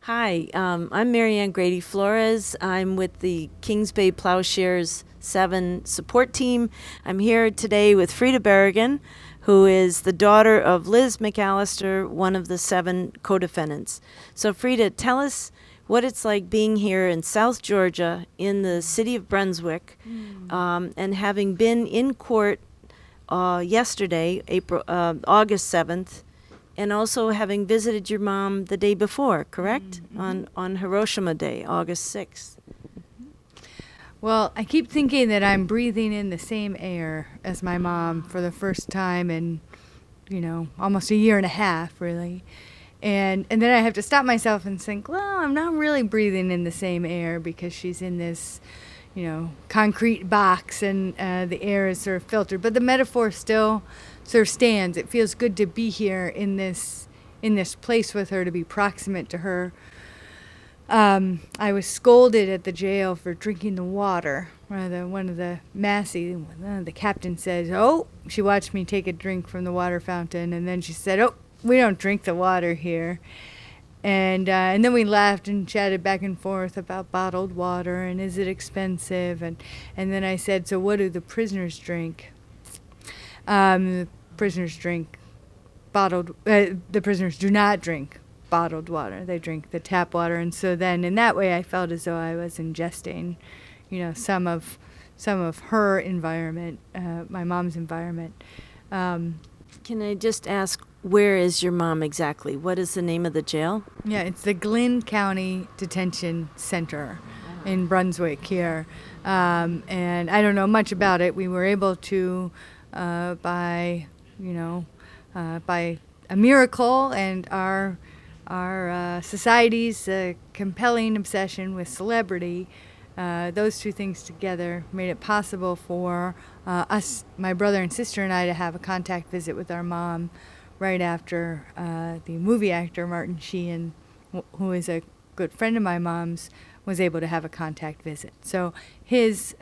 Hi, I'm Marianne Grady Flores. I'm with the Kings Bay Plowshares 7 support team. I'm here today with Frida Berrigan, who is the daughter of Liz McAlister, one of the 7 codefendants. So Frida, tell us what it's like being here in South Georgia in the city of Brunswick, and having been in court yesterday, August 7th, and also having visited your mom the day before, correct? On Hiroshima Day, August 6th. Well, I keep thinking that I'm breathing in the same air as my mom for the first time in, almost a year and a half, really. And then I have to stop myself and think, well, I'm not really breathing in the same air because she's in this, concrete box and the air is sort of filtered. But the metaphor still sort of stands. It feels good to be here in this place with her, to be proximate to her. I was scolded at the jail for drinking the water. One of the the captain says, "Oh," she watched me take a drink from the water fountain, and then she said, "Oh, we don't drink the water here." And then we laughed and chatted back and forth about bottled water and is it expensive, and then I said, "So what do the prisoners drink?" The prisoners drink bottled. The prisoners do not drink bottled water. They drink the tap water, and so then in that way, I felt as though I was ingesting, some of her environment, my mom's environment. Can I just ask, where is your mom exactly? What is the name of the jail? Yeah, it's the Glynn County Detention Center in Brunswick here, and I don't know much about it. We were able to, by a miracle and our society's compelling obsession with celebrity, those two things together made it possible for us, my brother and sister and I, to have a contact visit with our mom right after the movie actor Martin Sheen, who is a good friend of my mom's, was able to have a contact visit. So his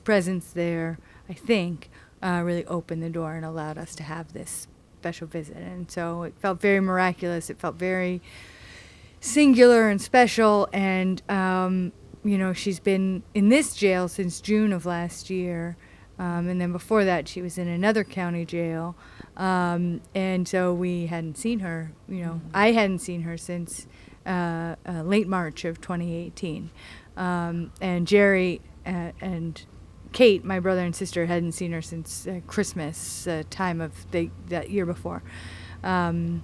presence there, I think, really opened the door and allowed us to have this special visit. And so it felt very miraculous. It felt very singular and special. And, she's been in this jail since June of last year. And then before that, she was in another county jail. And so we hadn't seen her, I hadn't seen her since late March of 2018. And Jerry and Kate, my brother and sister, hadn't seen her since Christmas time of that year before. And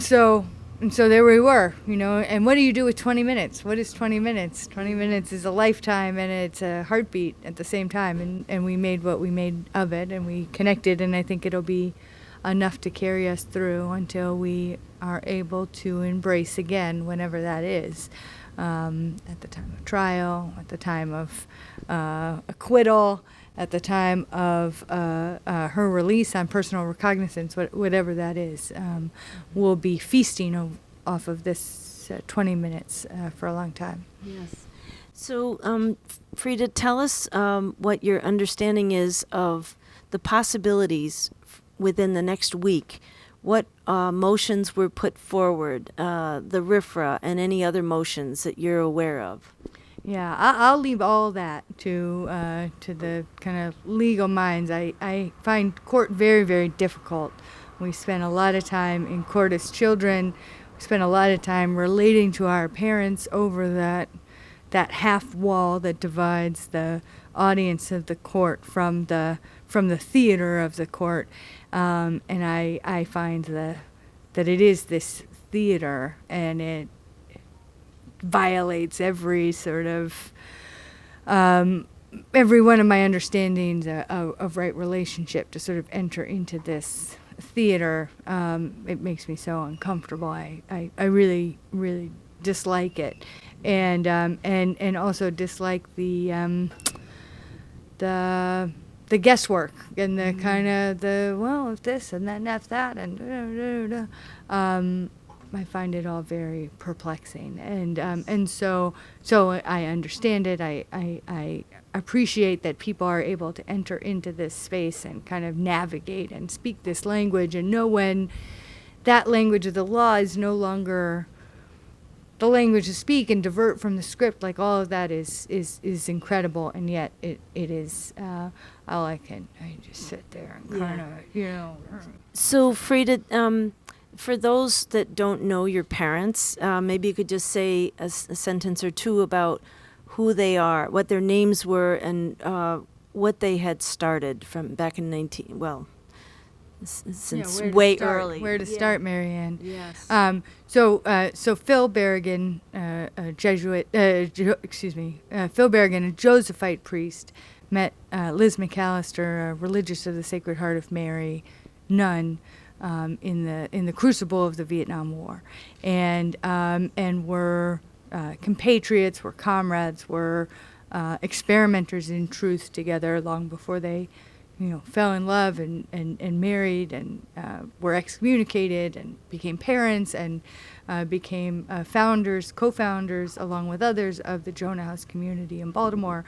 so there we were, and what do you do with 20 minutes? What is 20 minutes? 20 minutes is a lifetime, and it's a heartbeat at the same time, and we made what we made of it, and we connected, and I think it'll be enough to carry us through until we are able to embrace again, whenever that is, at the time of trial, at the time of acquittal, at the time of her release on personal recognizance, whatever that is. We'll be feasting off of this 20 minutes for a long time. Yes. So, Frida, tell us what your understanding is of the possibilities within the next week. What motions were put forward, the RFRA, and any other motions that you're aware of? Yeah, I'll leave all that to the kind of legal minds. I find court very, very difficult. We spend a lot of time in court as children. We spend a lot of time relating to our parents over that half wall that divides the audience of the court from the theater of the court. And I find that it is this theater, and it violates every sort of every one of my understandings of right relationship to sort of enter into this theater. It makes me so uncomfortable. I really, really dislike it, and also dislike the guesswork and the kind of if this and then that's that and I find it all very perplexing, and so I understand it. I appreciate that people are able to enter into this space and kind of navigate and speak this language and know when that language of the law is no longer the language to speak and divert from the script, like all of that is incredible, and yet it is all I just sit there and kind of, So, Frida, for those that don't know your parents, maybe you could just say a sentence or two about who they are, what their names were, and what they had started from back in since way early. Where to start, Marianne? Yes. So Phil Berrigan, a Jesuit, Phil Berrigan, a Josephite priest, met Liz McAlister, a religious of the Sacred Heart of Mary, nun, in the crucible of the Vietnam War, and were compatriots, were comrades, were experimenters in truth together long before they fell in love and married and were excommunicated and became parents and became co-founders, along with others, of the Jonah House community in Baltimore,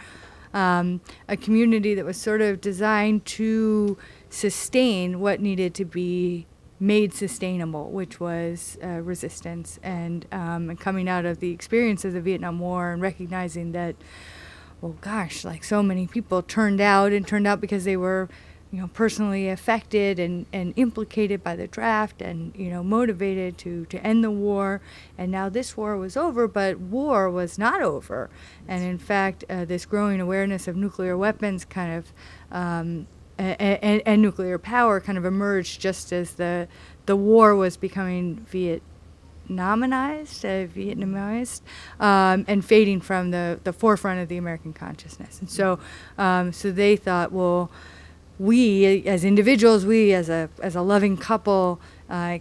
a community that was sort of designed to sustain what needed to be made sustainable, which was resistance and coming out of the experience of the Vietnam War and recognizing that, well, gosh, like so many people turned out because they were, personally affected and implicated by the draft and, motivated to end the war. And now this war was over, but war was not over. And in fact, this growing awareness of nuclear weapons kind of, and nuclear power kind of emerged just as the war was becoming Vietnamized, and fading from the forefront of the American consciousness. And so they thought, well, we as individuals, we as a loving couple,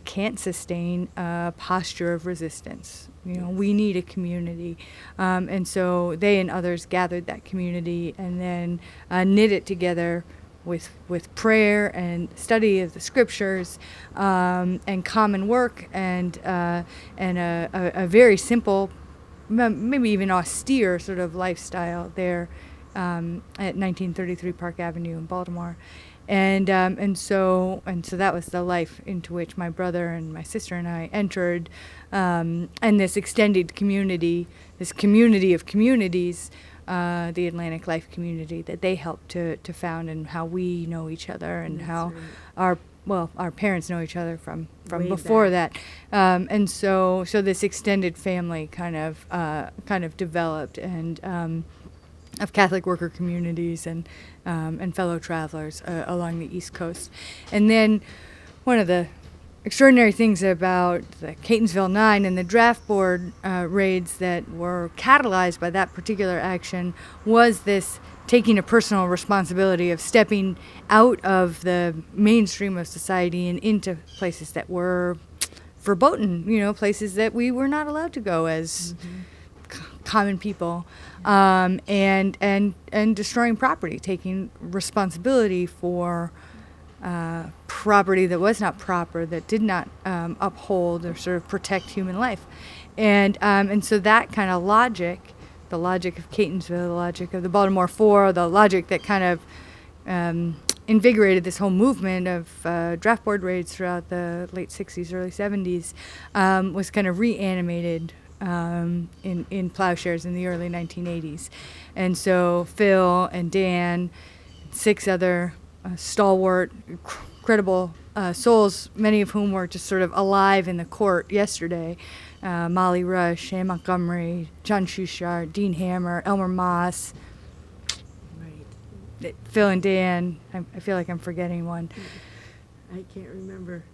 can't sustain a posture of resistance. We need a community. And so they and others gathered that community and then knit it together with prayer and study of the scriptures, and common work and a very simple, maybe even austere sort of lifestyle there at 1933 Park Avenue in Baltimore, and so that was the life into which my brother and my sister and I entered, and this extended community, this community of communities. The Atlantic Life community that they helped to found, and how we know each other, and how our parents know each other from way before back. That, and so this extended family kind of developed, and of Catholic worker communities and fellow travelers along the East Coast. And then one of the extraordinary things about the Catonsville 9 and the draft board raids that were catalyzed by that particular action was this taking a personal responsibility of stepping out of the mainstream of society and into places that were verboten, places that we were not allowed to go as common people, and destroying property, taking responsibility for property that was not proper, that did not uphold or sort of protect human life, and so that kind of logic, the logic of Catonsville, the logic of the Baltimore Four, the logic that kind of invigorated this whole movement of draft board raids throughout the late 60s, early 70s, was kind of reanimated in Plowshares in the early 1980s, and so Phil and Dan, 6 other stalwart, incredible souls, many of whom were just sort of alive in the court yesterday. Molly Rush, Ann Montgomery, John Schuchard, Dean Hammer, Elmer Moss, Phil and Dan. I feel like I'm forgetting one. I can't remember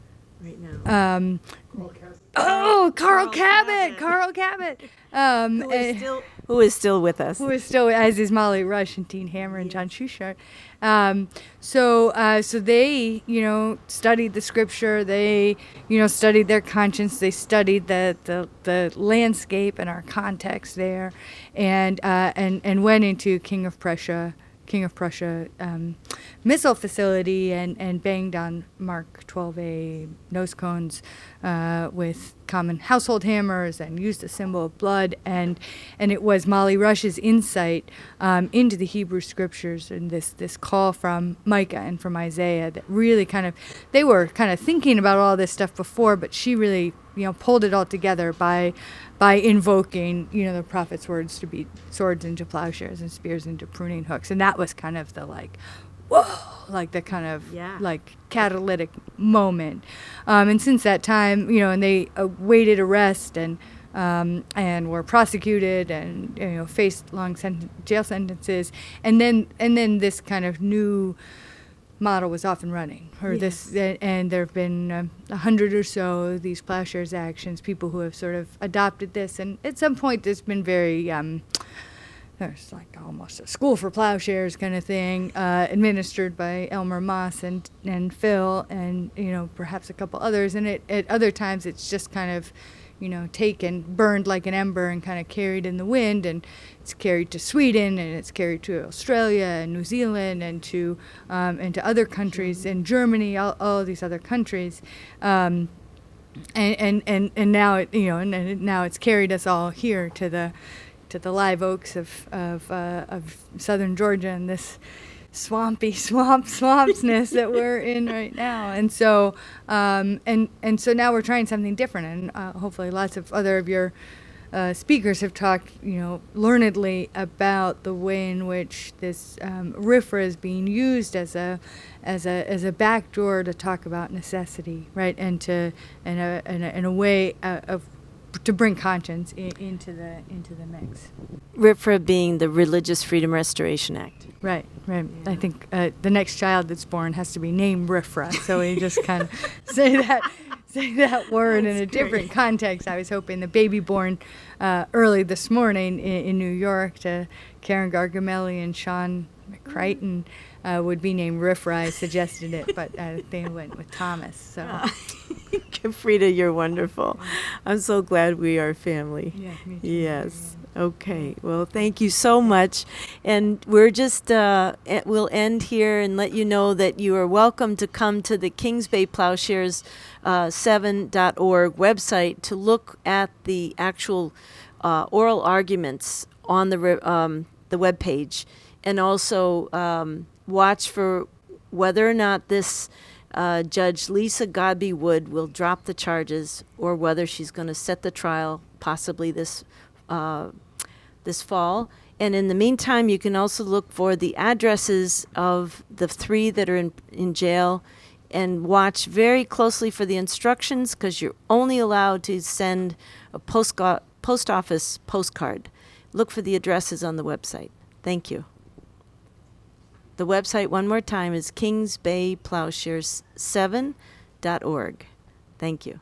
right now. Carl Cabot. Who is still with us? Who is still, as is Molly Rush and Dean Hammer and John Schuchard. So they, studied the scripture. They, studied their conscience. They studied the landscape and our context there, and went into King of Prussia missile facility and banged on Mark 12A nose cones with common household hammers and used the symbol of blood. And it was Molly Rush's insight into the Hebrew scriptures and this call from Micah and from Isaiah that really they were kind of thinking about all this stuff before, but she really, pulled it all together by invoking, the prophet's words to be swords into plowshares and spears into pruning hooks. And that was kind of the whoa, the kind of catalytic moment. And since that time, and they awaited arrest and were prosecuted and faced long jail sentences, and then this kind of new model was off and running, and there have been 100 or so of these Plowshares actions, people who have sort of adopted this, and at some point there's been very there's almost a school for plowshares kind of thing, administered by Elmer Moss and Phil and perhaps a couple others, and at other times it's just kind of taken, burned like an ember and kind of carried in the wind, and it's carried to Sweden and it's carried to Australia and New Zealand and to other countries, and Germany, all these other countries, and now now it's carried us all here to the live oaks of southern Georgia and this swampsness that we're in right now. And so and so now we're trying something different, and hopefully lots of other of your speakers have talked learnedly about the way in which this RFRA is being used as a backdoor to talk about necessity, right, and in a way of to bring conscience into the mix. RFRA being the Religious Freedom Restoration Act. Right. Yeah. I think the next child that's born has to be named RFRA, so we just kind of say that word in a different context. I was hoping the baby born early this morning in New York to Karen Gargamelli and Sean McCrighton would be named RFRA. I suggested it, but they went with Thomas. So. Frida, you're wonderful. I'm so glad we are family. Yeah, me too. Yes. Okay. Well, thank you so much. And we're just, we'll end here and let you know that you are welcome to come to the Kings Bay Plowshares 7.org website to look at the actual oral arguments on the webpage, and also watch for whether or not this Judge Lisa Godbey Wood will drop the charges, or whether she's going to set the trial possibly this fall. And in the meantime, you can also look for the addresses of the 3 that are in jail, and watch very closely for the instructions, because you're only allowed to send a post office postcard. Look for the addresses on the website. Thank you. The website, one more time, is Kings Bay Plowshares 7.org. Thank you.